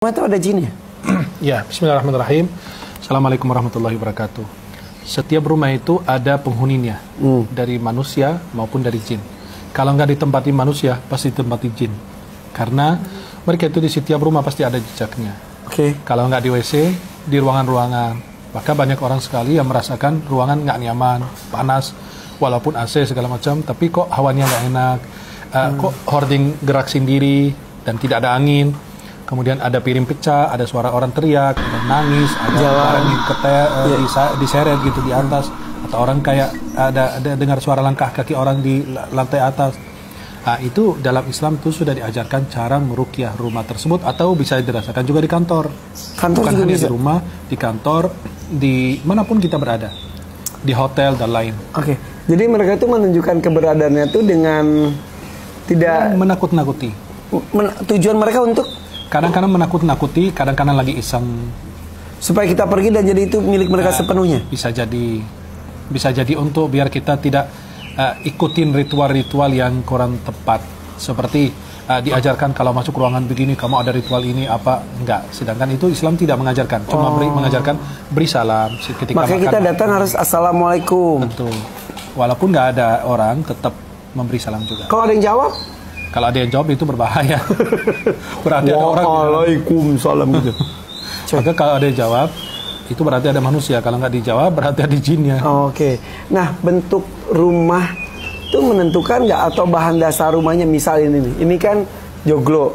Itu ada jin ya? Ya, bismillahirrahmanirrahim. Assalamualaikum warahmatullahi wabarakatuh. Setiap rumah itu ada penghuninya, dari manusia maupun dari jin. Kalau nggak ditempati manusia, pasti ditempati jin. Karena mereka itu di setiap rumah pasti ada jejaknya. Kalau nggak di WC, di ruangan-ruangan. Maka banyak orang sekali yang merasakan ruangan nggak nyaman, panas, walaupun AC segala macam, tapi kok hawanya nggak enak, kok hording gerak sendiri dan tidak ada angin. Kemudian ada piring pecah, ada suara orang teriak, ada nangis, ada barang diseret gitu di atas, atau orang kayak ada dengar suara langkah kaki orang di lantai atas. Nah, itu dalam Islam itu sudah diajarkan cara meruqyah rumah tersebut, atau bisa dirasakan juga di kantor. Bukan hanya di rumah, di kantor, di manapun kita berada, di hotel dan lain. Jadi mereka itu menunjukkan keberadaannya itu dengan tidak menakut-nakuti. Tujuan mereka untuk kadang-kadang menakut-nakuti, kadang-kadang lagi iseng. Supaya kita pergi dan jadi itu milik mereka sepenuhnya. Bisa jadi untuk biar kita tidak ikutin ritual-ritual yang kurang tepat. Seperti diajarkan kalau masuk ruangan begini, kamu ada ritual ini apa enggak. Sedangkan itu Islam tidak mengajarkan, cuma mengajarkan beri salam ketika makanya kita datang harus assalamualaikum. Betul. Walaupun nggak ada orang, tetap memberi salam juga. Kalau ada yang jawab? Kalau ada yang jawab itu berbahaya. Berarti ada orang. Waalaikumsalam gitu. Maka kalau ada yang jawab itu berarti ada manusia. Kalau nggak dijawab berarti ada jinnya. Nah, bentuk rumah itu menentukan nggak, atau bahan dasar rumahnya? Misal ini kan joglo,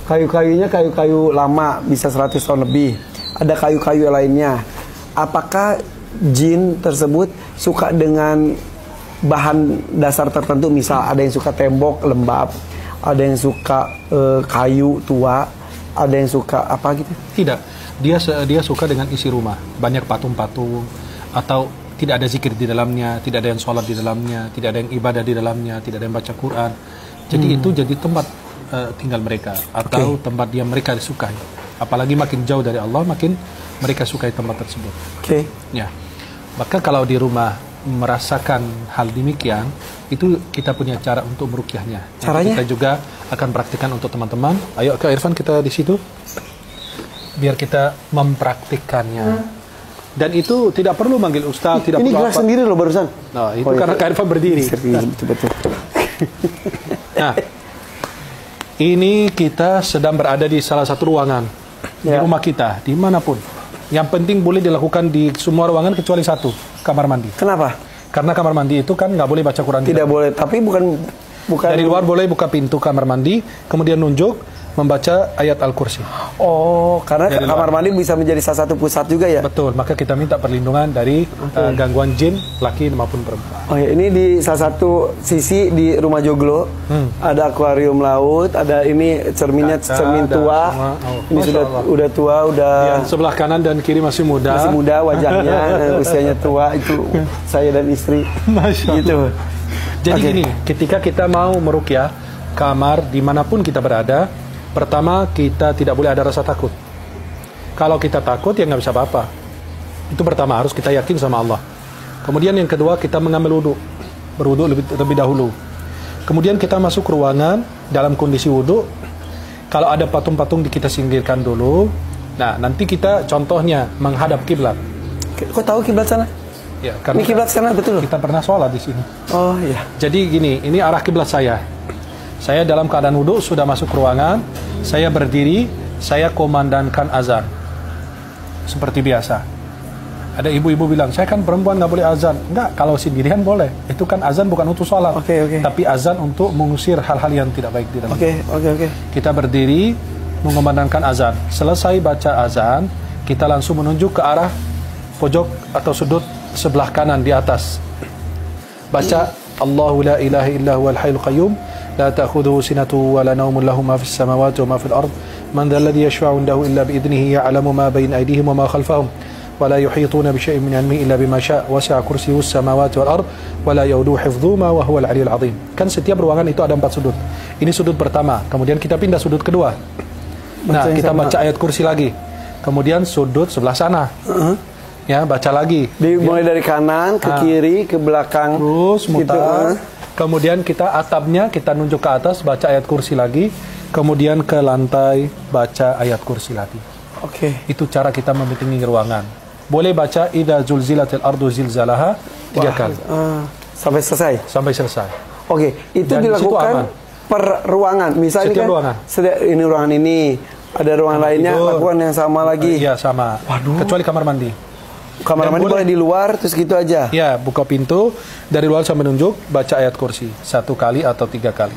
kayu-kayunya kayu-kayu lama, bisa 100 tahun lebih. Ada kayu-kayu lainnya. Apakah jin tersebut suka dengan bahan dasar tertentu? Misal ada yang suka tembok lembab, ada yang suka kayu tua, ada yang suka apa gitu? Tidak, dia suka dengan isi rumah, banyak patung-patung, atau tidak ada zikir di dalamnya, tidak ada yang sholat di dalamnya, tidak ada yang ibadah di dalamnya, tidak ada yang baca Quran. Jadi itu jadi tempat tinggal mereka, atau tempat dia mereka disukai. Apalagi makin jauh dari Allah, makin mereka sukai tempat tersebut. Ya, maka kalau di rumah merasakan hal demikian, itu kita punya cara untuk meruqyahnya. Caranya? Kita juga akan praktikkan untuk teman-teman. Ayo Kak Irfan, kita di situ biar kita mempraktikkannya. Dan itu tidak perlu manggil ustaz, tidak ini perlu gerak sendiri loh barusan. Nah, itu karena Kak Irfan berdiri. Betul. Nah, ini kita sedang berada di salah satu ruangan di rumah kita, dimanapun. Yang penting boleh dilakukan di semua ruangan kecuali satu, kamar mandi. Kenapa? Karena kamar mandi itu kan nggak boleh baca Quran. Tidak boleh, tapi bukan dari luar boleh buka pintu kamar mandi, kemudian nunjuk membaca ayat Al-Kursi. Karena kamar mandi bisa menjadi salah satu pusat juga ya? Betul, maka kita minta perlindungan dari gangguan jin, laki maupun perempuan. Ini di salah satu sisi di rumah joglo, ada akuarium laut, ada ini cerminnya, cermin tua. Ini sudah tua, udah. Sebelah kanan dan kiri masih muda. Masih muda wajahnya, usianya tua, itu saya dan istri. Masya Allah. Gitu. Jadi gini, ketika kita mau meruqyah kamar dimanapun kita berada, pertama kita tidak boleh ada rasa takut. Kalau kita takut ya nggak bisa apa-apa. Itu pertama, harus kita yakin sama Allah. Kemudian yang kedua, kita mengambil wudhu, berwudhu lebih dahulu. Kemudian kita masuk ke ruangan dalam kondisi wudhu. Kalau ada patung-patung kita singkirkan dulu. Nah, nanti kita contohnya menghadap kiblat. Kok tahu kiblat sana? Ya, karena ini kiblat sana betul loh. Kita pernah sholat di sini. Oh iya. Jadi gini, ini arah kiblat saya. Saya dalam keadaan wudhu sudah masuk ke ruangan, saya berdiri, saya komandankan azan. Seperti biasa. Ada ibu-ibu bilang, saya kan perempuan nggak boleh azan. Enggak, kalau sendirian boleh. Itu kan azan bukan untuk sholat. Tapi azan untuk mengusir hal-hal yang tidak baik di dalam. Kita berdiri, mengumandangkan azan. Selesai baca azan, kita langsung menunjuk ke arah pojok atau sudut sebelah kanan di atas. Baca, Allahu la ilaha illa huwal hayyul qayyum. لا تأخذه سنة ولا نوم له ما في السماوات وما في الأرض من ذا الذي يشفع عنده إلا بإذنه يعلم ما بين أيديهم وما خلفهم ولا يحيطون بشيء من علمه إلا بما شاء وسع كرسيه السماوات والأرض ولا يؤوده حفظهما وهو العلي العظيم. Kan setiap ruangan itu ada 4 sudut. Ini sudut pertama, kemudian kita pindah sudut kedua. Nah, kita baca ayat kursi lagi. Kemudian sudut sebelah sana. Ya, baca lagi. Mulai dari kanan ke kiri ke belakang. Terus mutar. Kemudian kita atapnya kita nunjuk ke atas, baca ayat kursi lagi. kemudian ke lantai baca ayat kursi lagi. Oke. Itu cara kita memetingi ruangan. Boleh baca idza zulzilatil ardu zilzalaha 3 kali Sampai selesai. sampai selesai. Oke, itu Dan di situ aman. dilakukan per ruangan. Misalnya Setiap kan ruangan. ini ruangan ini, ada ruangan lainnya tidur. lakukan yang sama lagi. Iya sama. Waduh. Kecuali kamar mandi. Kamar Dan mandi boleh boleh di luar terus gitu aja. Ya, buka pintu dari luar sampai menunjuk, baca ayat kursi 1 kali atau 3 kali.